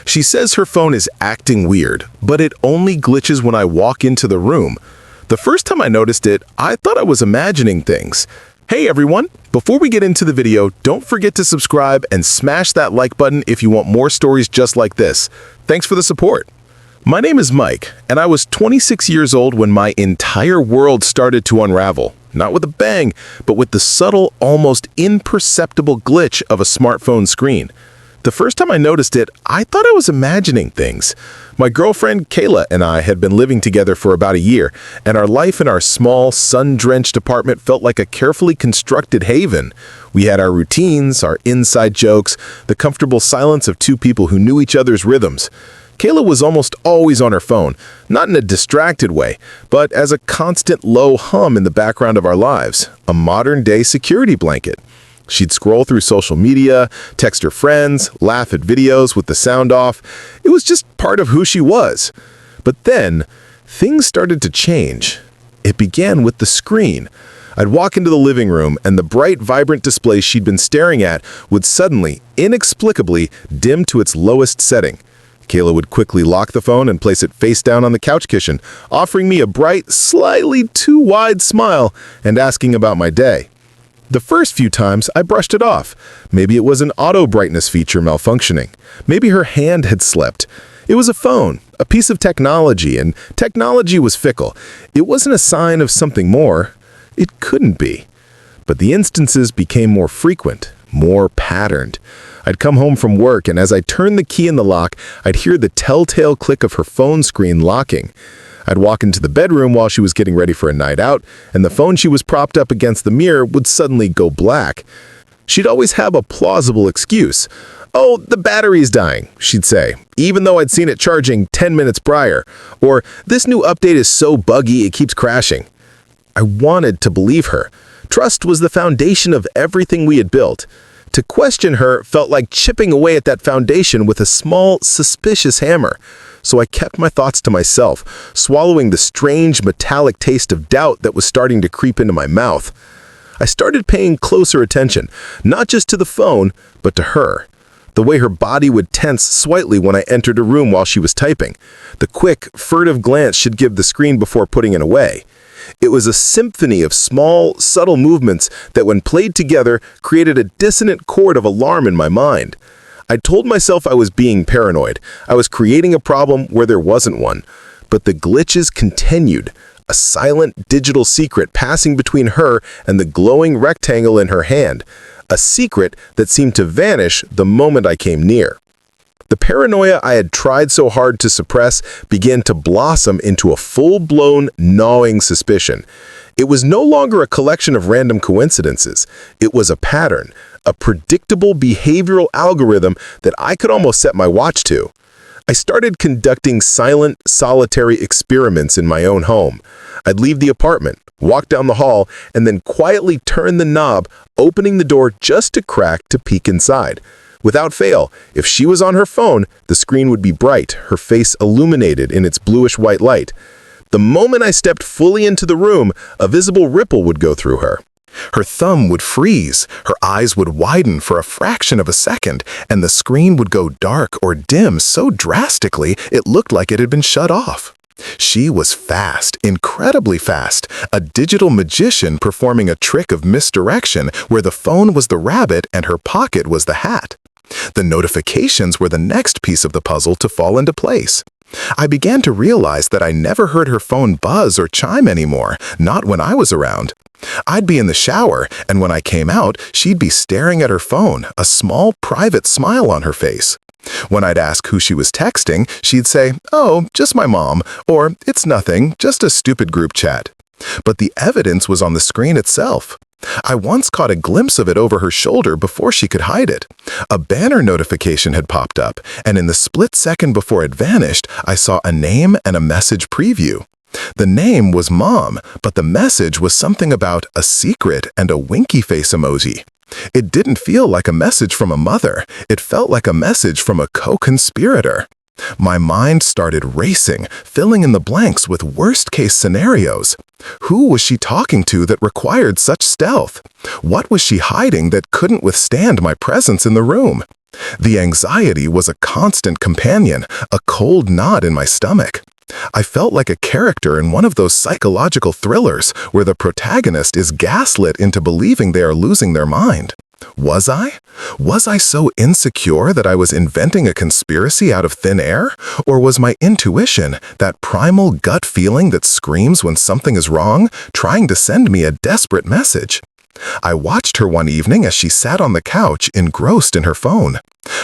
She says her phone is acting weird, but it only glitches when I walk into the room. The first time I noticed it, I thought I was imagining things. Hey everyone, before we get into the video, don't forget to subscribe and smash that like button if you want more stories just like this. Thanks for the support. My name is Mike, and I was 26 years old when my entire world started to unravel. Not with a bang, but with the subtle, almost imperceptible glitch of a smartphone screen. The first time I noticed it, I thought I was imagining things. My girlfriend, Kayla, and I had been living together for about a year, and our life in our small, sun-drenched apartment felt like a carefully constructed haven. We had our routines, our inside jokes, the comfortable silence of two people who knew each other's rhythms. Kayla was almost always on her phone, not in a distracted way, but as a constant low hum in the background of our lives, a modern-day security blanket. She'd scroll through social media, text her friends, laugh at videos with the sound off. It was just part of who she was. But then, things started to change. It began with the screen. I'd walk into the living room, and the bright, vibrant display she'd been staring at would suddenly, inexplicably, dim to its lowest setting. Kayla would quickly lock the phone and place it face down on the couch cushion, offering me a bright, slightly too wide smile and asking about my day. The first few times, I brushed it off. Maybe it was an auto brightness feature malfunctioning. Maybe her hand had slipped. It was a phone, a piece of technology, and technology was fickle. It wasn't a sign of something more. It couldn't be. But the instances became more frequent, more patterned. I'd come home from work, and as I turned the key in the lock, I'd hear the telltale click of her phone screen locking. I'd walk into the bedroom while she was getting ready for a night out, and the phone she was propped up against the mirror would suddenly go black. She'd always have a plausible excuse. "Oh, the battery's dying," she'd say, even though I'd seen it charging 10 minutes prior. Or, "This new update is so buggy it keeps crashing." I wanted to believe her. Trust was the foundation of everything we had built. To question her felt like chipping away at that foundation with a small, suspicious hammer. So I kept my thoughts to myself, swallowing the strange metallic taste of doubt that was starting to creep into my mouth. I started paying closer attention, not just to the phone, but to her. The way her body would tense slightly when I entered a room while she was typing. The quick, furtive glance she'd give the screen before putting it away. It was a symphony of small, subtle movements that, when played together, created a dissonant chord of alarm in my mind. I told myself I was being paranoid. I was creating a problem where there wasn't one. But the glitches continued, a silent digital secret passing between her and the glowing rectangle in her hand, a secret that seemed to vanish the moment I came near. The paranoia I had tried so hard to suppress began to blossom into a full-blown, gnawing suspicion. It was no longer a collection of random coincidences. It was a pattern, a predictable behavioral algorithm that I could almost set my watch to. I started conducting silent, solitary experiments in my own home. I'd leave the apartment, walk down the hall, and then quietly turn the knob, opening the door just a crack to peek inside. Without fail, if she was on her phone, the screen would be bright, her face illuminated in its bluish-white light. The moment I stepped fully into the room, a visible ripple would go through her. Her thumb would freeze, her eyes would widen for a fraction of a second, and the screen would go dark or dim so drastically it looked like it had been shut off. She was fast, incredibly fast, a digital magician performing a trick of misdirection where the phone was the rabbit and her pocket was the hat. The notifications were the next piece of the puzzle to fall into place. I began to realize that I never heard her phone buzz or chime anymore, not when I was around. I'd be in the shower, and when I came out, she'd be staring at her phone, a small, private smile on her face. When I'd ask who she was texting, she'd say, "Oh, just my mom," or "It's nothing, just a stupid group chat." But the evidence was on the screen itself. I once caught a glimpse of it over her shoulder before she could hide it. A banner notification had popped up, and in the split second before it vanished, I saw a name and a message preview. The name was Mom, but the message was something about a secret and a winky face emoji. It didn't feel like a message from a mother. It felt like a message from a co-conspirator. My mind started racing, filling in the blanks with worst-case scenarios. Who was she talking to that required such stealth? What was she hiding that couldn't withstand my presence in the room? The anxiety was a constant companion, a cold knot in my stomach. I felt like a character in one of those psychological thrillers where the protagonist is gaslit into believing they are losing their mind. Was I? Was I so insecure that I was inventing a conspiracy out of thin air? Or was my intuition, that primal gut feeling that screams when something is wrong, trying to send me a desperate message? I watched her one evening as she sat on the couch, engrossed in her phone.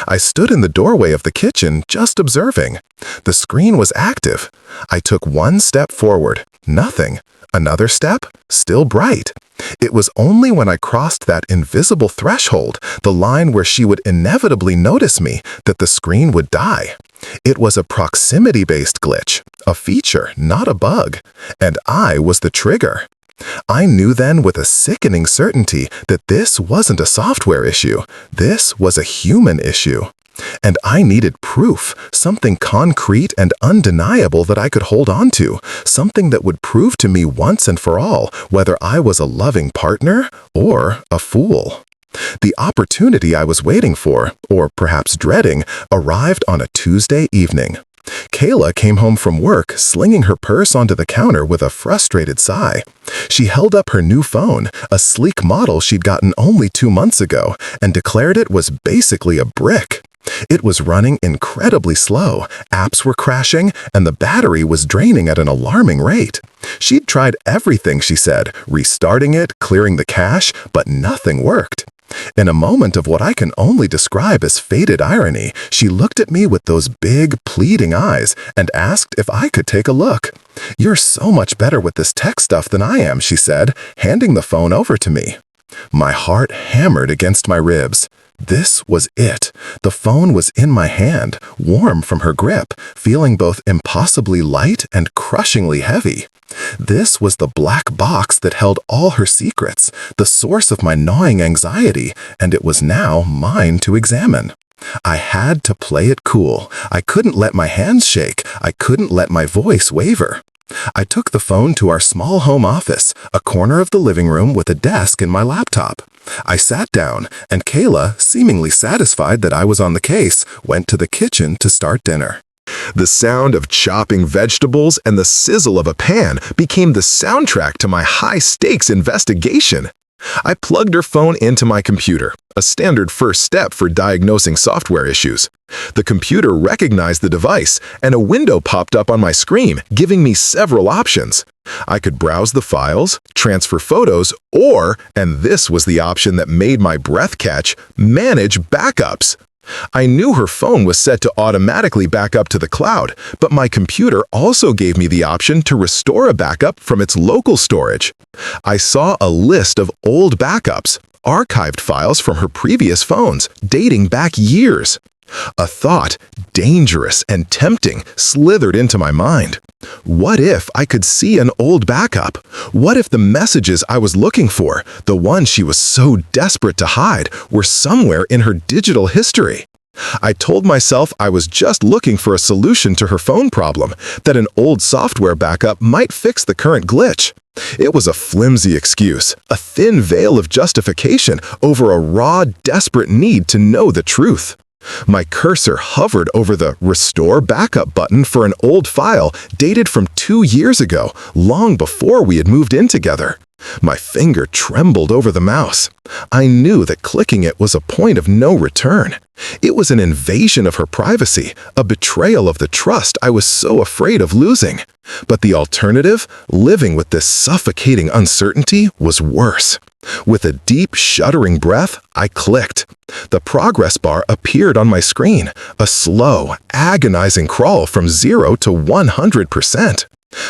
I stood in the doorway of the kitchen, just observing. The screen was active. I took one step forward. Nothing. Another step. Still bright. It was only when I crossed that invisible threshold, the line where she would inevitably notice me, that the screen would die. It was a proximity-based glitch, a feature, not a bug. And I was the trigger. I knew then with a sickening certainty that this wasn't a software issue. This was a human issue. And I needed proof, something concrete and undeniable that I could hold on to, something that would prove to me once and for all whether I was a loving partner or a fool. The opportunity I was waiting for, or perhaps dreading, arrived on a Tuesday evening. Kayla came home from work, slinging her purse onto the counter with a frustrated sigh. She held up her new phone, a sleek model she'd gotten only 2 months ago, and declared it was basically a brick. It was running incredibly slow, apps were crashing, and the battery was draining at an alarming rate. She'd tried everything, she said, restarting it, clearing the cache, but nothing worked. In a moment of what I can only describe as fated irony, she looked at me with those big, pleading eyes and asked if I could take a look. "You're so much better with this tech stuff than I am," she said, handing the phone over to me. My heart hammered against my ribs. This was it. The phone was in my hand, warm from her grip, feeling both impossibly light and crushingly heavy. This was the black box that held all her secrets, the source of my gnawing anxiety, and it was now mine to examine. I had to play it cool. I couldn't let my hands shake. I couldn't let my voice waver. I took the phone to our small home office, a corner of the living room with a desk and my laptop. I sat down, and Kayla, seemingly satisfied that I was on the case, went to the kitchen to start dinner. The sound of chopping vegetables and the sizzle of a pan became the soundtrack to my high-stakes investigation. I plugged her phone into my computer, a standard first step for diagnosing software issues. The computer recognized the device, and a window popped up on my screen, giving me several options. I could browse the files, transfer photos, or, and this was the option that made my breath catch, manage backups. I knew her phone was set to automatically back up to the cloud, but my computer also gave me the option to restore a backup from its local storage. I saw a list of old backups, archived files from her previous phones, dating back years. A thought, dangerous and tempting, slithered into my mind. What if I could see an old backup? What if the messages I was looking for, the ones she was so desperate to hide, were somewhere in her digital history? I told myself I was just looking for a solution to her phone problem, that an old software backup might fix the current glitch. It was a flimsy excuse, a thin veil of justification over a raw, desperate need to know the truth. My cursor hovered over the Restore Backup button for an old file dated from 2 years ago, long before we had moved in together. My finger trembled over the mouse. I knew that clicking it was a point of no return. It was an invasion of her privacy, a betrayal of the trust I was so afraid of losing. But the alternative, living with this suffocating uncertainty, was worse. With a deep, shuddering breath, I clicked. The progress bar appeared on my screen, a slow, agonizing crawl from 0 to 100%.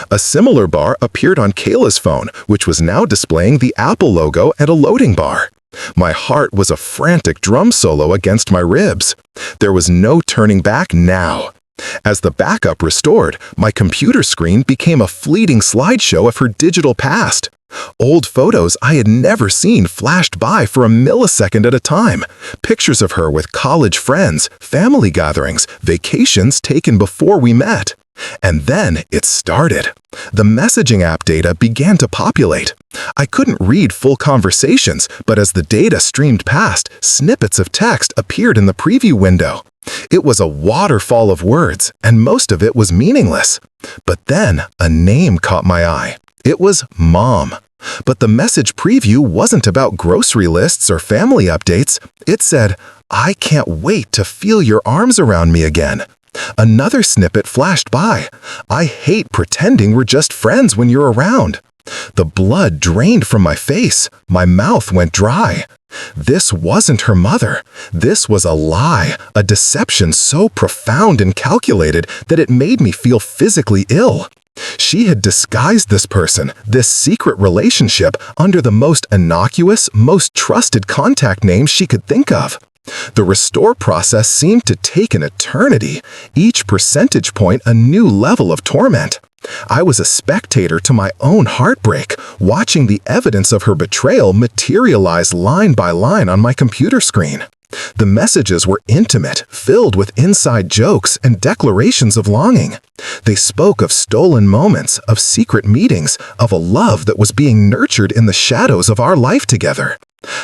A similar bar appeared on Kayla's phone, which was now displaying the Apple logo and a loading bar. My heart was a frantic drum solo against my ribs. There was no turning back now. As the backup restored, my computer screen became a fleeting slideshow of her digital past. Old photos I had never seen flashed by for a millisecond at a time. Pictures of her with college friends, family gatherings, vacations taken before we met. And then it started. The messaging app data began to populate. I couldn't read full conversations, but as the data streamed past, snippets of text appeared in the preview window. It was a waterfall of words, and most of it was meaningless. But then a name caught my eye. It was Mom. But the message preview wasn't about grocery lists or family updates. It said, "I can't wait to feel your arms around me again." Another snippet flashed by. "I hate pretending we're just friends when you're around." The blood drained from my face. My mouth went dry. This wasn't her mother. This was a lie, a deception so profound and calculated that it made me feel physically ill. She had disguised this person, this secret relationship, under the most innocuous, most trusted contact name she could think of. The restore process seemed to take an eternity, each percentage point a new level of torment. I was a spectator to my own heartbreak, watching the evidence of her betrayal materialize line by line on my computer screen. The messages were intimate, filled with inside jokes and declarations of longing. They spoke of stolen moments, of secret meetings, of a love that was being nurtured in the shadows of our life together.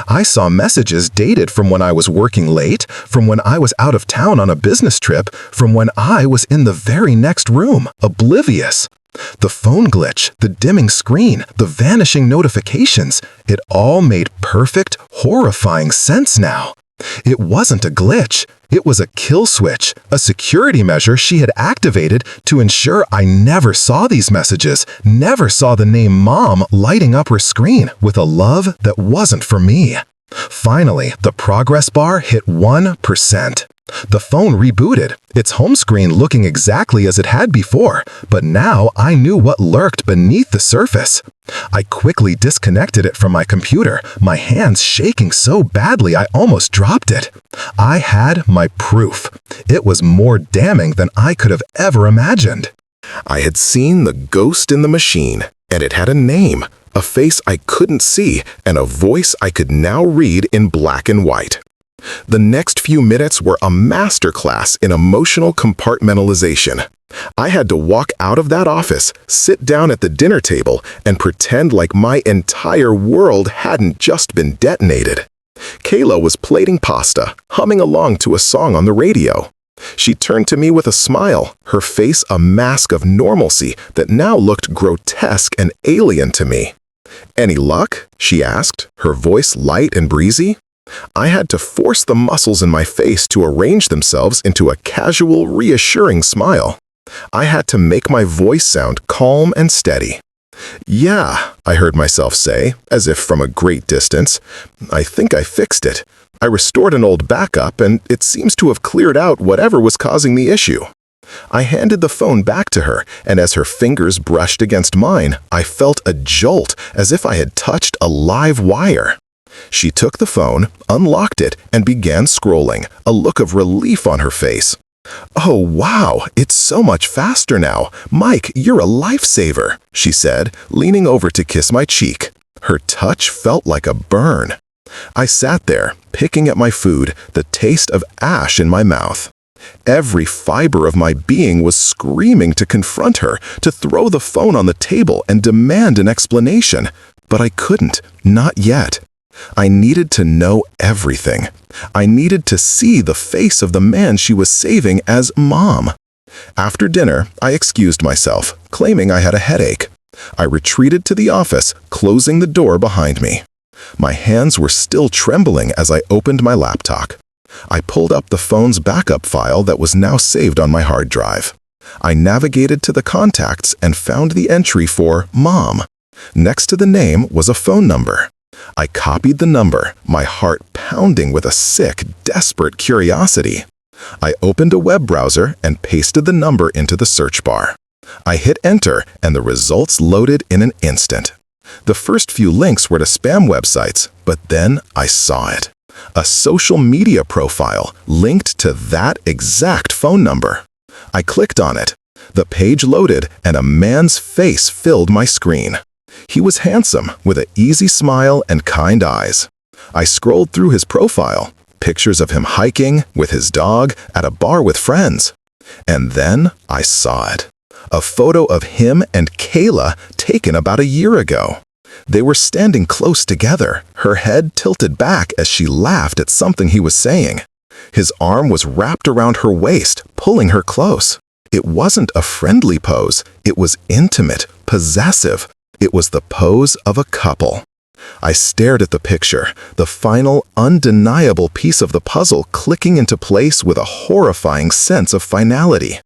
I saw messages dated from when I was working late, from when I was out of town on a business trip, from when I was in the very next room, oblivious. The phone glitch, the dimming screen, the vanishing notifications, it all made perfect, horrifying sense now. It wasn't a glitch. It was a kill switch, a security measure she had activated to ensure I never saw these messages, never saw the name Mom lighting up her screen with a love that wasn't for me. Finally, the progress bar hit 1%. The phone rebooted, its home screen looking exactly as it had before, but now I knew what lurked beneath the surface. I quickly disconnected it from my computer, my hands shaking so badly I almost dropped it. I had my proof. It was more damning than I could have ever imagined. I had seen the ghost in the machine, and it had a name, a face I couldn't see, and a voice I could now read in black and white. The next few minutes were a masterclass in emotional compartmentalization. I had to walk out of that office, sit down at the dinner table, and pretend like my entire world hadn't just been detonated. Kayla was plating pasta, humming along to a song on the radio. She turned to me with a smile, her face a mask of normalcy that now looked grotesque and alien to me. "Any luck?" she asked, her voice light and breezy. I had to force the muscles in my face to arrange themselves into a casual, reassuring smile. I had to make my voice sound calm and steady. "Yeah," I heard myself say, as if from a great distance. "I think I fixed it. I restored an old backup, and it seems to have cleared out whatever was causing the issue." I handed the phone back to her, and as her fingers brushed against mine, I felt a jolt, as if I had touched a live wire. She took the phone, unlocked it, and began scrolling, a look of relief on her face. "Oh, wow, it's so much faster now. Mike, you're a lifesaver," she said, leaning over to kiss my cheek. Her touch felt like a burn. I sat there, picking at my food, the taste of ash in my mouth. Every fiber of my being was screaming to confront her, to throw the phone on the table and demand an explanation. But I couldn't, not yet. I needed to know everything. I needed to see the face of the man she was saving as Mom. After dinner, I excused myself, claiming I had a headache. I retreated to the office, closing the door behind me. My hands were still trembling as I opened my laptop. I pulled up the phone's backup file that was now saved on my hard drive. I navigated to the contacts and found the entry for Mom. Next to the name was a phone number. I copied the number, my heart pounding with a sick, desperate curiosity. I opened a web browser and pasted the number into the search bar. I hit enter, and the results loaded in an instant. The first few links were to spam websites, but then I saw it. A social media profile linked to that exact phone number. I clicked on it. The page loaded, and a man's face filled my screen. He was handsome, with an easy smile and kind eyes. I scrolled through his profile, pictures of him hiking, with his dog, at a bar with friends. And then I saw it. A photo of him and Kayla taken about a year ago. They were standing close together, her head tilted back as she laughed at something he was saying. His arm was wrapped around her waist, pulling her close. It wasn't a friendly pose. It was intimate, possessive. It was the pose of a couple. I stared at the picture, the final, undeniable piece of the puzzle clicking into place with a horrifying sense of finality.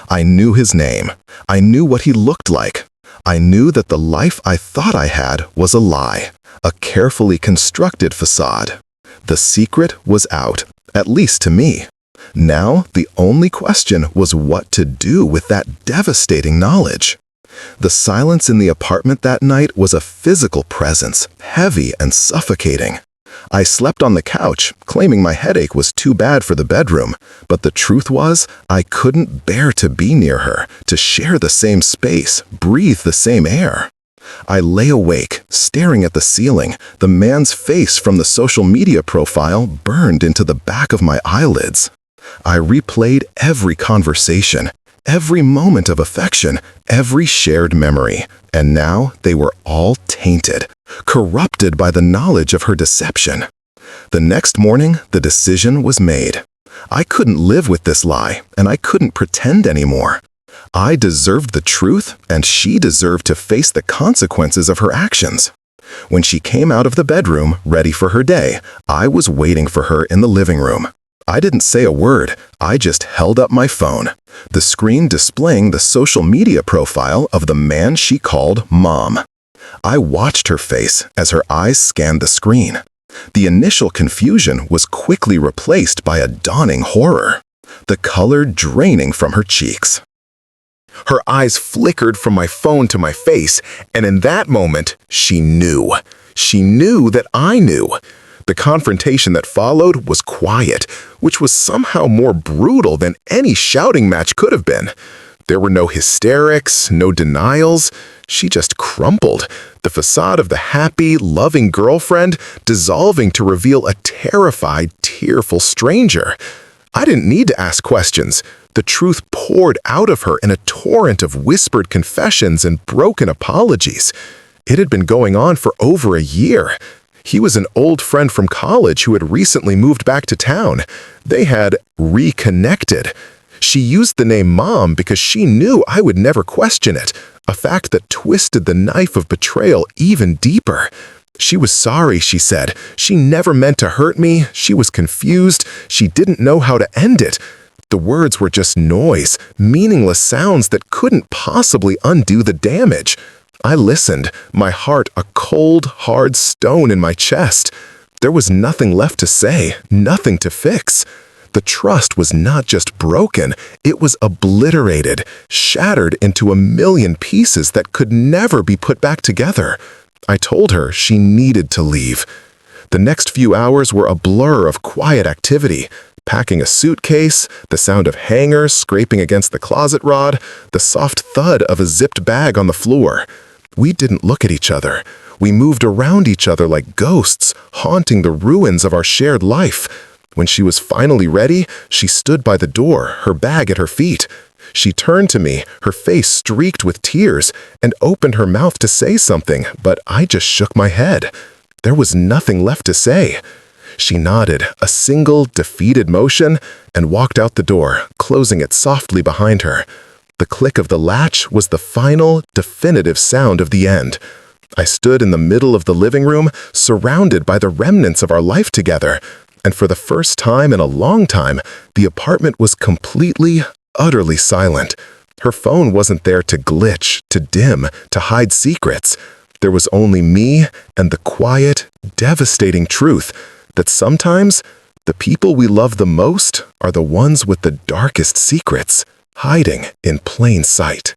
I knew his name. I knew what he looked like. I knew that the life I thought I had was a lie, a carefully constructed facade. The secret was out, at least to me. Now, the only question was what to do with that devastating knowledge. The silence in the apartment that night was a physical presence, heavy and suffocating. I slept on the couch, claiming my headache was too bad for the bedroom, but the truth was, I couldn't bear to be near her, to share the same space, breathe the same air. I lay awake, staring at the ceiling, the man's face from the social media profile burned into the back of my eyelids. I replayed every conversation, every moment of affection, every shared memory, and now they were all tainted, corrupted by the knowledge of her deception. The next morning, the decision was made. I couldn't live with this lie, and I couldn't pretend anymore. I deserved the truth, and she deserved to face the consequences of her actions. When she came out of the bedroom, ready for her day, I was waiting for her in the living room. I didn't say a word, I just held up my phone, the screen displaying the social media profile of the man she called Mom. I watched her face as her eyes scanned the screen. The initial confusion was quickly replaced by a dawning horror, the color draining from her cheeks. Her eyes flickered from my phone to my face, and in that moment, she knew. She knew that I knew. The confrontation that followed was quiet, which was somehow more brutal than any shouting match could have been. There were no hysterics, no denials. She just crumpled, the facade of the happy, loving girlfriend dissolving to reveal a terrified, tearful stranger. I didn't need to ask questions. The truth poured out of her in a torrent of whispered confessions and broken apologies. It had been going on for over a year. He was an old friend from college who had recently moved back to town. They had reconnected. She used the name Mom because she knew I would never question it, a fact that twisted the knife of betrayal even deeper. She was sorry, she said. She never meant to hurt me. She was confused. She didn't know how to end it. The words were just noise, meaningless sounds that couldn't possibly undo the damage. I listened, my heart a cold, hard stone in my chest. There was nothing left to say, nothing to fix. The trust was not just broken, it was obliterated, shattered into a million pieces that could never be put back together. I told her she needed to leave. The next few hours were a blur of quiet activity. Packing a suitcase, the sound of hangers scraping against the closet rod, the soft thud of a zipped bag on the floor. We didn't look at each other. We moved around each other like ghosts, haunting the ruins of our shared life. When she was finally ready, she stood by the door, her bag at her feet. She turned to me, her face streaked with tears, and opened her mouth to say something, but I just shook my head. There was nothing left to say. She nodded, a single, defeated motion, and walked out the door, closing it softly behind her. The click of the latch was the final, definitive sound of the end. I stood in the middle of the living room, surrounded by the remnants of our life together, and for the first time in a long time, the apartment was completely, utterly silent. Her phone wasn't there to glitch, to dim, to hide secrets. There was only me and the quiet, devastating truth that sometimes the people we love the most are the ones with the darkest secrets, hiding in plain sight.